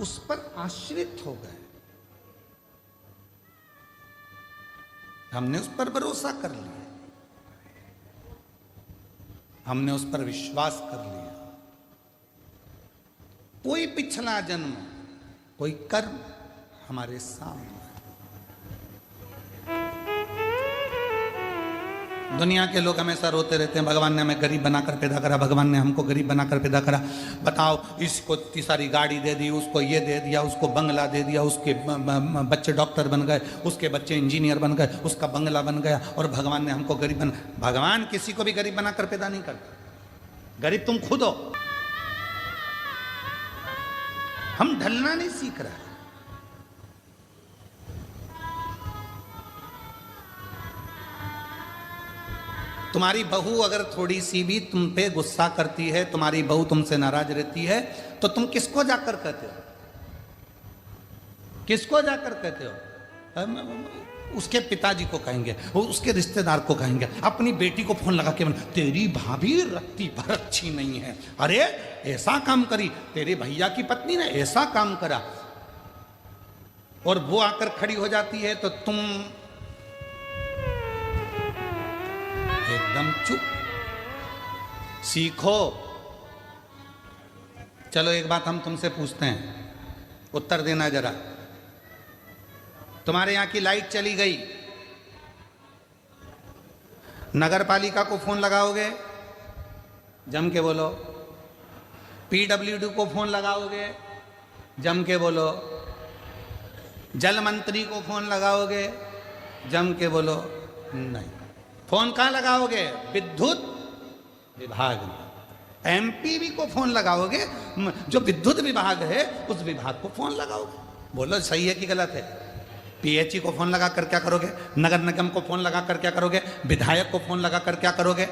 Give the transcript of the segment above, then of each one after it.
उस पर आश्रित हो गए, हमने उस पर भरोसा कर लिया, हमने उस पर विश्वास कर लिया। कोई पिछला जन्म, कोई कर्म हमारे सामने। दुनिया के लोग हमेशा रोते रहते हैं, भगवान ने हमें गरीब बनाकर पैदा करा, भगवान ने हमको गरीब बनाकर पैदा करा। बताओ, इसको इतनी सारी गाड़ी दे दी, उसको ये दे दिया, उसको बंगला दे दिया, उसके बच्चे डॉक्टर बन गए, उसके बच्चे इंजीनियर बन गए, उसका बंगला बन गया, और भगवान ने हमको गरीब बना। भगवान किसी को भी गरीब बनाकर पैदा नहीं करता, गरीब तुम खुद हो। हम ढलना नहीं सीख रहे। तुम्हारी बहू अगर थोड़ी सी भी तुम पे गुस्सा करती है, तुम्हारी बहू तुमसे नाराज रहती है, तो तुम किसको जाकर कहते हो? किसको जाकर कहते हो? उसके पिताजी को कहेंगे, उसके रिश्तेदार को कहेंगे, अपनी बेटी को फोन लगा के, तेरी भाभी रत्ती भर अच्छी नहीं है, अरे ऐसा काम करी, तेरे भैया की पत्नी ने ऐसा काम करा, और वो आकर खड़ी हो जाती है तो तुम एकदम चुप। सीखो। चलो एक बात हम तुमसे पूछते हैं, उत्तर देना जरा। तुम्हारे यहां की लाइट चली गई, नगर पालिका को फोन लगाओगे? जम के बोलो। पीडब्ल्यूडी को फोन लगाओगे? जम के बोलो। जल मंत्री को फोन लगाओगे? जम के बोलो। नहीं। फोन कहां लगाओगे? विद्युत विभाग में। एमपीबी को फोन लगाओगे, जो विद्युत विभाग है उस विभाग को फोन लगाओगे। बोलो सही है कि गलत है? पीएचई को फोन लगा कर क्या करोगे? नगर निगम को फोन लगा कर क्या करोगे? विधायक को फोन लगा कर क्या करोगे?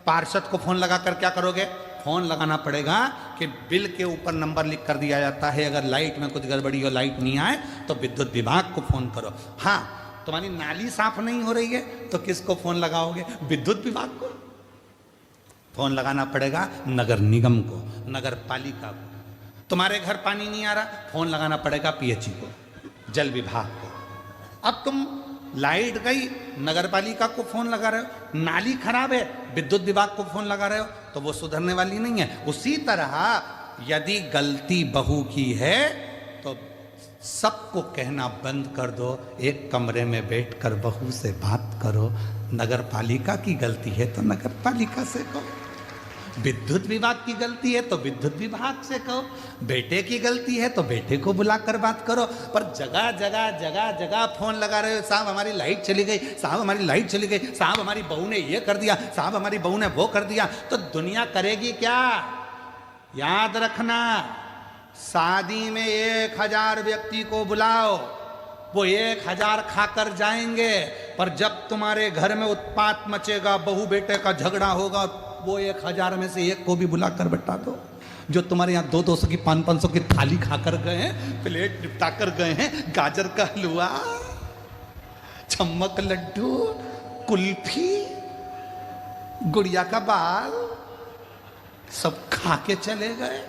पार्षद को फोन लगा कर क्या करोगे? फोन लगाना पड़ेगा कि बिल के ऊपर नंबर लिख कर दिया जाता है, अगर लाइट में कुछ गड़बड़ी हो, लाइट नहीं आए तो विद्युत विभाग को फोन करो। हाँ, तुम्हारी नाली साफ नहीं हो रही है तो किसको फोन लगाओगे? विद्युत विभाग को। फोन लगाना पड़ेगा नगर निगम को, नगर पालिका को। तुम्हारे घर पानी नहीं आ रहा, फोन लगाना पड़ेगा पीएचई को, जल विभाग को। अब तुम लाइट गई, नगर पालिका को फोन लगा रहे हो, नाली खराब है, विद्युत विभाग को फोन लगा रहे हो, तो वो सुधरने वाली नहीं है। उसी तरह यदि गलती बहू की है तो सबको कहना बंद कर दो, एक कमरे में बैठकर बहू से बात करो। नगर पालिका की गलती है तो नगर पालिका से कहो, विद्युत विभाग की गलती है तो विद्युत विभाग से कहो, बेटे की गलती है तो बेटे को बुलाकर बात करो। पर जगह जगह जगह जगह फोन लगा रहे हो, साहब हमारी लाइट चली गई, साहब हमारी लाइट चली गई, साहब हमारी बहू ने ये कर दिया, साहब हमारी बहू ने वो कर दिया, तो दुनिया करेगी क्या? याद रखना, शादी में 1000 व्यक्ति को बुलाओ, वो 1000 खाकर जाएंगे, पर जब तुम्हारे घर में उत्पात मचेगा, बहू बेटे का झगड़ा होगा, वो 1000 में से एक को भी बुलाकर बैठा दो। जो तुम्हारे यहाँ 200-200 की 500-500 की थाली खाकर गए हैं, प्लेट निपटा कर गए हैं, गाजर का हलवा, छम्मक लड्डू, कुल्फी, गुड़िया का बाल, सब खा के चले गए।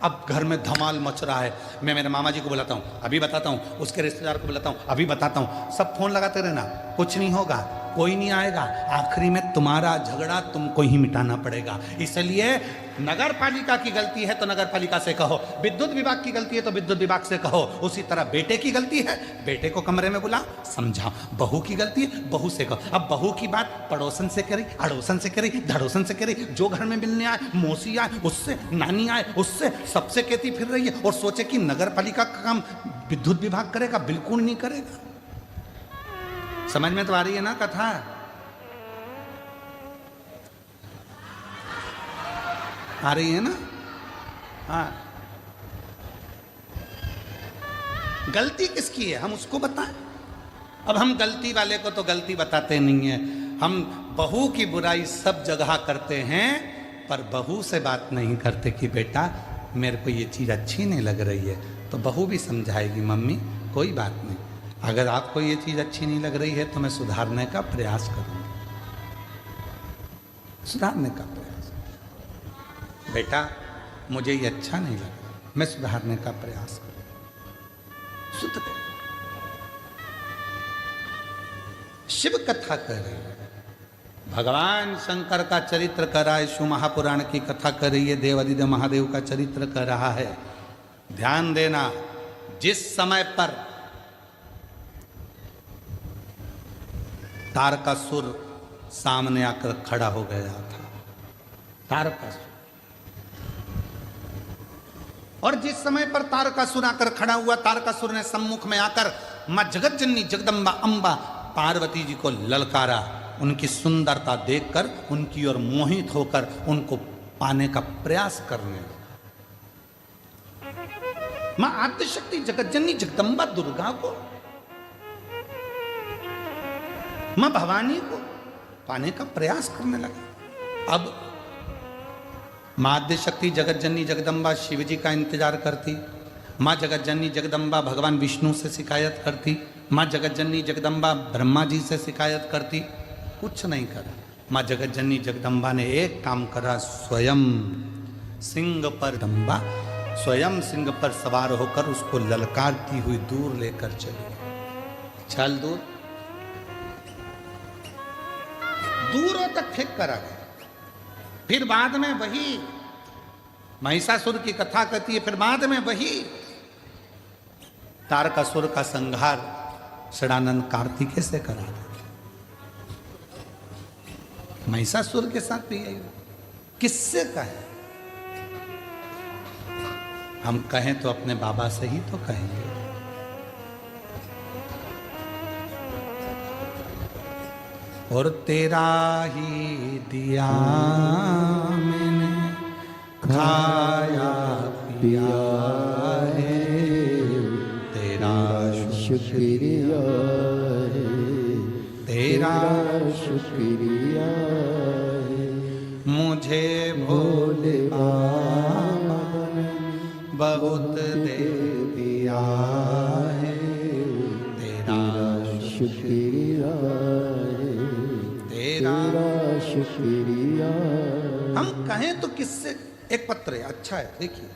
अब घर में धमाल मच रहा है। मैं मेरे मामा जी को बुलाता हूँ, अभी बताता हूँ, उसके रिश्तेदार को बुलाता हूँ, अभी बताता हूँ। सब फोन लगाते रहना, कुछ नहीं होगा, कोई नहीं आएगा। आखिरी में तुम्हारा झगड़ा तुमको ही मिटाना पड़ेगा। इसलिए नगर पालिका की गलती है तो नगर पालिका से कहो, विद्युत विभाग की गलती है तो विद्युत विभाग से कहो। उसी तरह बेटे की गलती है, बेटे को कमरे में बुला, समझाओ। बहू की गलती है, बहू से कहो। अब बहू की बात पड़ोसन से करी, अड़ोसन से करी, धड़ोसन से करी, जो घर में मिलने आए, मौसी आए उससे, नानी आए उससे, सबसे कहती फिर रही है और सोचे कि नगर पालिका का काम विद्युत विभाग करेगा। बिल्कुल नहीं करेगा। समझ में तो आ रही है ना कथा? आ रही है ना? हाँ। गलती किसकी है हम उसको बताएं। अब हम गलती वाले को तो गलती बताते नहीं है। हम बहू की बुराई सब जगह करते हैं, पर बहू से बात नहीं करते कि बेटा मेरे को ये चीज़ अच्छी नहीं लग रही है। तो बहू भी समझाएगी, मम्मी कोई बात नहीं, अगर आपको ये चीज़ अच्छी नहीं लग रही है तो मैं सुधारने का प्रयास करूँगी, सुधारने का प्रयास। बेटा मुझे ये अच्छा नहीं लगा, मैं सुधारने का प्रयास करूं। सुध गए। शिव कथा कर रही है, भगवान शंकर का चरित्र कर रहा है, शिव महापुराण की कथा कर रही है, देवादिदेव महादेव का चरित्र कर रहा है। ध्यान देना, जिस समय पर तारकासुर सामने आकर खड़ा हो गया था, तारकासुर, और जिस समय पर तारकासुर आकर खड़ा हुआ, तारकासुर ने सम्मुख में आकर मां जगतजननी जगदम्बा अंबा पार्वती जी को ललकारा। उनकी सुंदरता देखकर उनकी ओर मोहित होकर उनको पाने का प्रयास करने लगा। मां आद्यशक्ति जगतजननी जगदम्बा दुर्गा को, मां भवानी को पाने का प्रयास करने लगा। अब मां आद्यशक्ति जगतजननी जगदम्बा शिव जी का इंतजार करती, मां जगतजननी जगदम्बा भगवान विष्णु से शिकायत करती, मां जगतजननी जगदम्बा ब्रह्मा जी से शिकायत करती, कुछ नहीं करा। मां जगतजननी जगदम्बा ने एक काम करा, स्वयं सिंह पर दम्बा, स्वयं सिंह पर सवार होकर उसको ललकारती हुई दूर लेकर चली। चल दूर, दूरों तक फेंक कर आ गए। फिर बाद में वही महिषासुर की कथा कहती है, फिर बाद में वही तारकासुर का संहार षडानंद कार्तिकेय से करा दे। महिषासुर के साथ भी यही किससे कहे? हम कहें तो अपने बाबा से ही तो कहेंगे। और तेरा ही दिया मैंने खाया पिया है, तेरा शुक्रिया है, तेरा शुक्रिया है, मुझे भोले बाबा ने बहुत दे दिया है, तेरा शुक्रिया है, तेरा शुक्रिया। हम कहें तो किससे? एक पत्र है, अच्छा है, देखिए।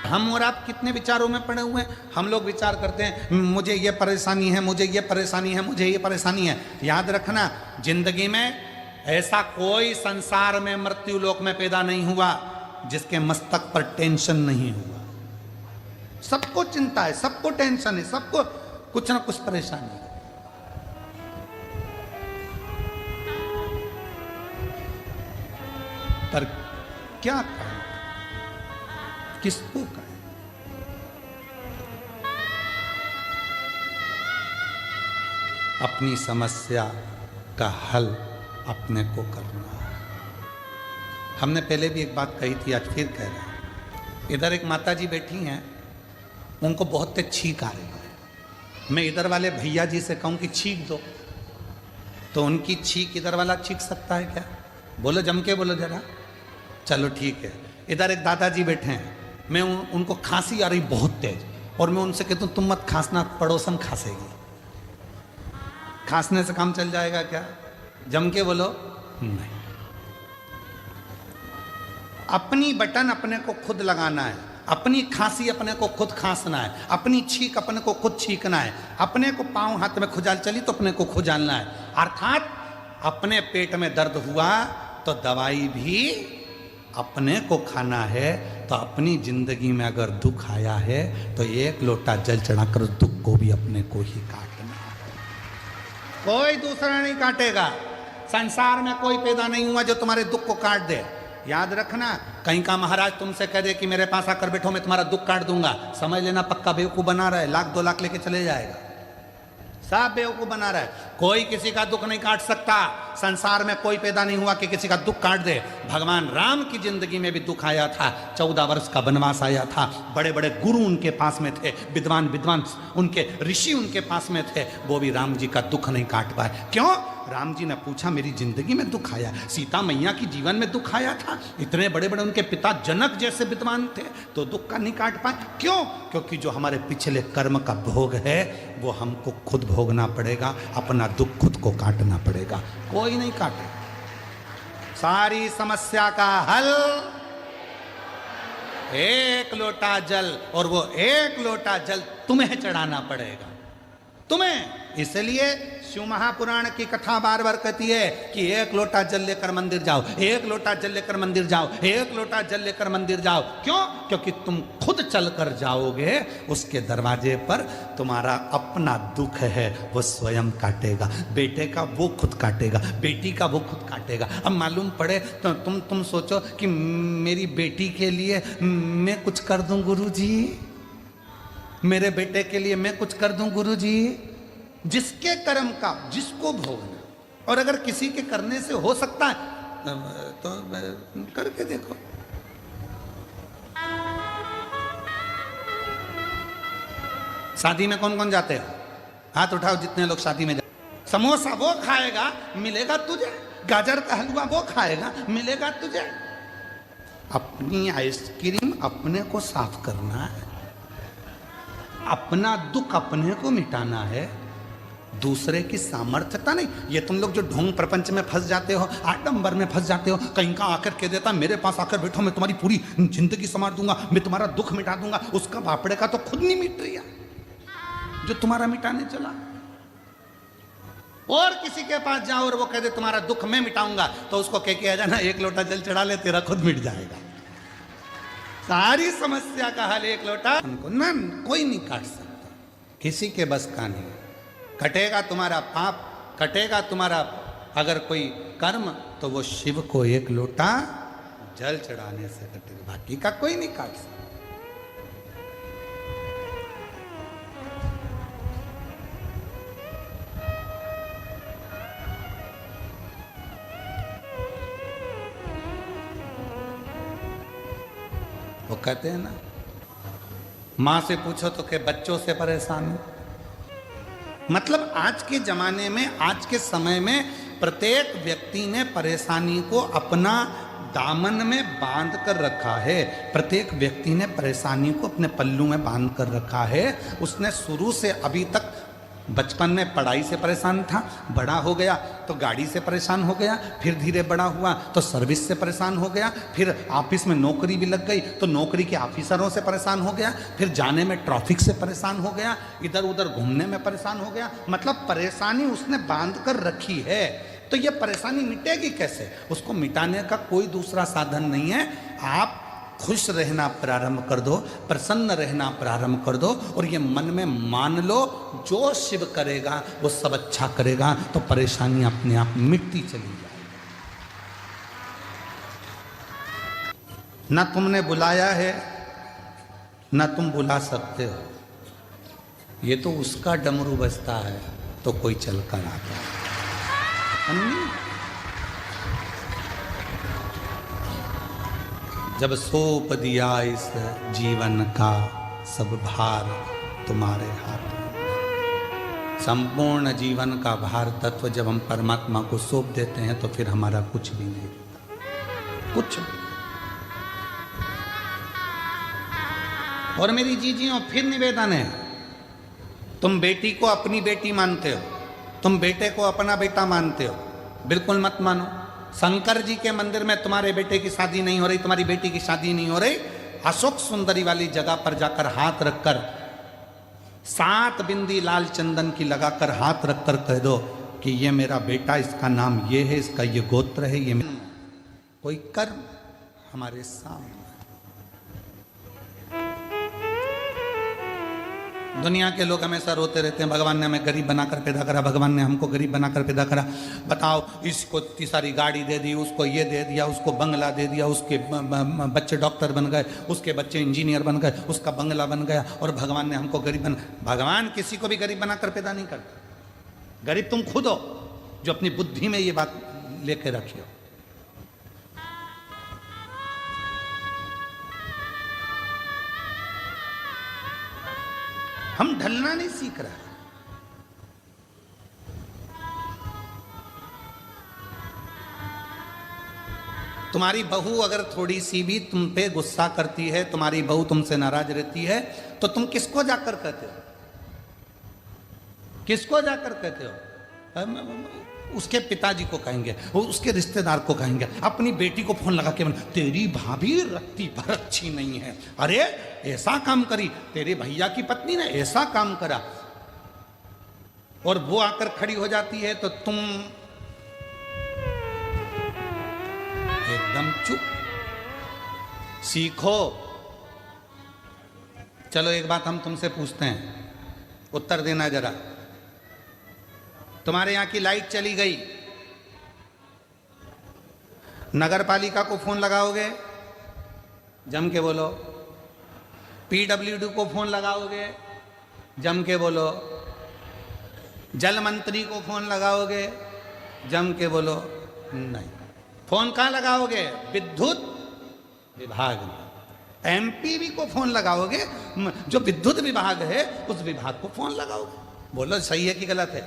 हम और आप कितने विचारों में पड़े हुए हैं। हम लोग विचार करते हैं, मुझे ये परेशानी है, मुझे ये परेशानी है, मुझे ये परेशानी है। याद रखना, जिंदगी में ऐसा कोई संसार में मृत्यु लोक में पैदा नहीं हुआ जिसके मस्तक पर टेंशन नहीं हुआ। सबको चिंता है, सबको टेंशन है, सबको कुछ ना कुछ परेशानी है। पर क्या करें, किसको कहें? अपनी समस्या का हल अपने को करना है। हमने पहले भी एक बात कही थी, आज फिर कह रहे हैं। इधर एक माता जी बैठी हैं, उनको बहुत तेज छींक आ रही है। मैं इधर वाले भैया जी से कहूं कि छींक दो, तो उनकी छींक इधर वाला छींक सकता है क्या? बोलो, जम के बोलो जरा। चलो ठीक है। इधर एक दादाजी बैठे हैं, मैं उनको खांसी आ रही बहुत तेज, और मैं उनसे कहता हूं तुम मत खांसना, पड़ोसन खांसेगी। खांसने से काम चल जाएगा क्या? जम के बोलो, नहीं। अपनी बटन अपने को खुद लगाना है, अपनी खांसी अपने को खुद खांसना है, अपनी छींक अपने को खुद छींकना है, अपने को पांव हाथ में खुजाल चली तो अपने को खुजालना है। अर्थात अपने पेट में दर्द हुआ तो दवाई भी अपने को खाना है। तो अपनी जिंदगी में अगर दुख आया है तो एक लोटा जल चढ़ाकर उस दुख को भी अपने को ही काटना है, कोई दूसरा नहीं काटेगा। संसार में कोई पैदा नहीं हुआ जो तुम्हारे दुख को काट दे। याद रखना, कहीं का महाराज तुमसे कह दे कि मेरे पास आकर बैठो, मैं तुम्हारा दुख काट दूंगा, समझ लेना पक्का बेवकूफ बना रहा है, 1,00,000 2,00,000 लेके चले जाएगा। सब बेवकूफ बना रहा है। कोई किसी का दुख नहीं काट सकता। संसार में कोई पैदा नहीं हुआ कि किसी का दुख काट दे। भगवान राम की जिंदगी में भी दुख आया था, 14 वर्ष का वनवास आया था, बड़े बड़े गुरु उनके पास में थे, विद्वान विद्वान उनके ऋषि उनके पास में थे, वो भी राम जी का दुख नहीं काट पाए। क्यों? राम जी ने पूछा, मेरी जिंदगी में दुख आया, सीता मैया की जीवन में दुख आया था, इतने बड़े बड़े उनके पिता जनक जैसे विद्वान थे, तो दुख का नहीं काट पाए। क्यों? क्योंकि जो हमारे पिछले कर्म का भोग है वो हमको खुद भोगना पड़ेगा, अपना दुख खुद को काटना पड़ेगा, कोई नहीं काटे। सारी समस्या का हल एक लोटा जल, और वो एक लोटा जल तुम्हें चढ़ाना पड़ेगा, तुम्हें। इसलिए शिव महापुराण की कथा बार बार कहती है कि एक लोटा जल लेकर मंदिर जाओ, एक लोटा जल लेकर मंदिर जाओ, एक लोटा जल लेकर मंदिर जाओ। क्यों? क्योंकि तुम खुद चल कर जाओगे, उसके दरवाजे पर तुम्हारा अपना दुख है वो स्वयं काटेगा। बेटे का वो खुद काटेगा, बेटी का वो खुद काटेगा। अब मालूम पड़े तो तुम सोचो कि मेरी बेटी के लिए मैं कुछ कर दूं गुरुजी, मेरे बेटे के लिए मैं कुछ कर दूं गुरुजी। जिसके कर्म का जिसको भोगना, और अगर किसी के करने से हो सकता है तो करके देखो। शादी में कौन कौन जाते हैं? हाथ उठाओ जितने लोग शादी में जाते। समोसा वो खाएगा मिलेगा तुझे, गाजर का हलवा वो खाएगा मिलेगा तुझे। अपनी आइसक्रीम अपने को साफ करना है, अपना दुख अपने को मिटाना है, दूसरे की सामर्थ्यता नहीं। ये तुम लोग जो ढोंग प्रपंच में फंस जाते हो, आडंबर में फंस जाते हो, कहीं का आकर कह देता मेरे पास आकर बैठो, मैं तुम्हारी पूरी जिंदगी संवार दूंगा, मैं तुम्हारा दुख मिटा दूंगा। उसका बापड़े का तो खुद नहीं मिट रही जो तुम्हारा मिटाने चला। और किसी के पास जाओ और वो कह दे तुम्हारा दुख मैं मिटाऊंगा, तो उसको कह के आ जाना एक लोटा जल चढ़ा ले, तेरा खुद मिट जाएगा। सारी समस्या का हल एक लोटा ना, कोई नहीं काट सकता, किसी के बस का नहीं। कटेगा तुम्हारा पाप, कटेगा तुम्हारा अगर कोई कर्म, तो वो शिव को एक लोटा जल चढ़ाने से कटेगा, बाकी का कोई नहीं काट सकता। वो कहते हैं ना, मां से पूछो तो के बच्चों से परेशान हो। मतलब आज के जमाने में, आज के समय में प्रत्येक व्यक्ति ने परेशानी को अपना दामन में बांध कर रखा है। प्रत्येक व्यक्ति ने परेशानी को अपने पल्लू में बांध कर रखा है। उसने शुरू से अभी तक, बचपन में पढ़ाई से परेशान था, बड़ा हो गया तो गाड़ी से परेशान हो गया, फिर धीरे बड़ा हुआ तो सर्विस से परेशान हो गया, फिर ऑफिस में नौकरी भी लग गई तो नौकरी के ऑफिसरों से परेशान हो गया, फिर जाने में ट्रैफिक से परेशान हो गया, इधर उधर घूमने में परेशान हो गया। मतलब परेशानी उसने बांध कर रखी है। तो ये परेशानी मिटेगी कैसे? उसको मिटाने का कोई दूसरा साधन नहीं है। आप खुश रहना प्रारंभ कर दो, प्रसन्न रहना प्रारंभ कर दो, और ये मन में मान लो जो शिव करेगा वो सब अच्छा करेगा, तो परेशानी अपने आप मिटती चली जाएगी। ना तुमने बुलाया है ना तुम बुला सकते हो, ये तो उसका डमरू बजता है तो कोई चल कर आता है। जब सौंप दिया इस जीवन का सब भार तुम्हारे हाथ में। संपूर्ण जीवन का भार तत्व जब हम परमात्मा को सौंप देते हैं तो फिर हमारा कुछ भी नहीं रहता, कुछ। और मेरी जीजियों, फिर निवेदन है, तुम बेटी को अपनी बेटी मानते हो, तुम बेटे को अपना बेटा मानते हो, बिल्कुल मत मानो। शंकर जी के मंदिर में तुम्हारे बेटे की शादी नहीं हो रही, तुम्हारी बेटी की शादी नहीं हो रही, अशोक सुंदरी वाली जगह पर जाकर हाथ रखकर 7 बिंदी लाल चंदन की लगाकर हाथ रखकर कह दो कि ये मेरा बेटा, इसका नाम ये है, इसका ये गोत्र है, ये कोई कर्म हमारे सामने। दुनिया के लोग हमेशा रोते रहते हैं, भगवान ने हमें गरीब बनाकर पैदा करा, भगवान ने हमको गरीब बनाकर पैदा करा। बताओ, इसको इतनी सारी गाड़ी दे दी, उसको ये दे दिया, उसको बंगला दे दिया, उसके बच्चे डॉक्टर बन गए, उसके बच्चे इंजीनियर बन गए, उसका बंगला बन गया, और भगवान ने हमको गरीब भगवान किसी को भी गरीब बनाकर पैदा नहीं करता। गरीब तुम खुद हो जो अपनी बुद्धि में ये बात लेके रखी हो। हम ढलना नहीं सीख रहे। तुम्हारी बहू अगर थोड़ी सी भी तुम पे गुस्सा करती है, तुम्हारी बहू तुमसे नाराज रहती है, तो तुम किसको जाकर कहते हो? किसको जाकर कहते हो? उसके पिताजी को कहेंगे, वो उसके रिश्तेदार को कहेंगे, अपनी बेटी को फोन लगा के तेरी भाभी रत्ती भर अच्छी नहीं है, अरे ऐसा काम करी, तेरे भैया की पत्नी ने ऐसा काम करा, और वो आकर खड़ी हो जाती है तो तुम एकदम चुप। सीखो। चलो एक बात हम तुमसे पूछते हैं, उत्तर देना जरा। तुम्हारे यहां की लाइट चली गई, नगर पालिका को फोन लगाओगे? जम के बोलो। पीडब्ल्यूडी को फोन लगाओगे? जम के बोलो। जल मंत्री को फोन लगाओगे? जम के बोलो। नहीं। फोन कहां लगाओगे? विद्युत विभाग में। एमपीवी को फोन लगाओगे? जो विद्युत विभाग है उस विभाग को फोन लगाओगे। बोलो सही है कि गलत है?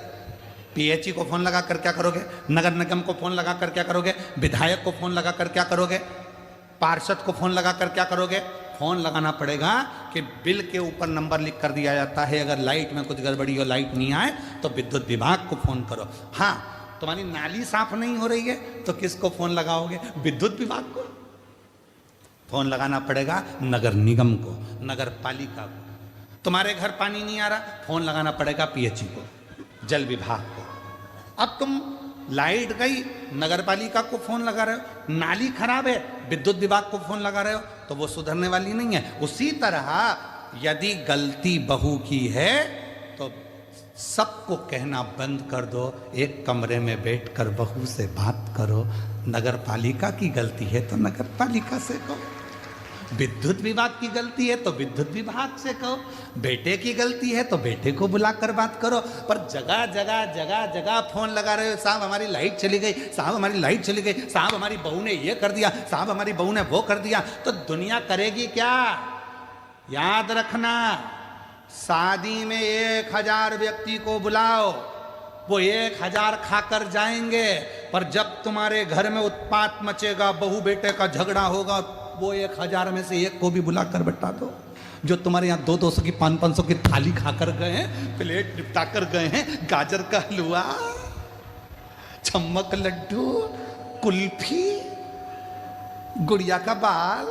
पीएचई को फोन लगा कर क्या करोगे? नगर निगम को फोन लगा कर क्या करोगे? विधायक को फोन लगा कर क्या करोगे? पार्षद को फोन लगा कर क्या करोगे? फोन लगाना पड़ेगा कि बिल के ऊपर नंबर लिख कर दिया जाता है, अगर लाइट में कुछ गड़बड़ी हो, लाइट नहीं आए तो विद्युत विभाग को फोन करो। हाँ, तुम्हारी नाली साफ नहीं हो रही है तो किसको फोन लगाओगे? विद्युत विभाग को। फोन लगाना पड़ेगा नगर निगम को, नगर पालिका को। तुम्हारे घर पानी नहीं आ रहा, फोन लगाना पड़ेगा पीएचई को, जल विभाग को। अब तुम लाइट गई, नगर पालिका को फोन लगा रहे हो, नाली खराब है, विद्युत विभाग को फोन लगा रहे हो, तो वो सुधरने वाली नहीं है। उसी तरह यदि गलती बहू की है तो सबको कहना बंद कर दो, एक कमरे में बैठकर बहू से बात करो। नगर पालिका की गलती है तो नगर पालिका से कहो, विद्युत विभाग की गलती है तो विद्युत विभाग से कहो, बेटे की गलती है तो बेटे को बुलाकर बात करो। पर जगह जगह जगह जगह फोन लगा रहे हो, साहब हमारी लाइट चली गई, साहब हमारी लाइट चली गई, साहब हमारी बहू ने ये कर दिया, साहब हमारी बहू ने वो कर दिया, तो दुनिया करेगी क्या? याद रखना, शादी में 1000 व्यक्ति को बुलाओ, वो 1000 खाकर जाएंगे, पर जब तुम्हारे घर में उत्पात मचेगा, बहू बेटे का झगड़ा होगा, वो 1000 में से एक को भी बुलाकर बैठा दो। जो तुम्हारे यहाँ 200-200 की 500-500 की थाली खाकर गए हैं, प्लेट निपटा कर गए हैं, गाजर का हलवा, छम्मक लड्डू, कुल्फी, गुड़िया का बाल,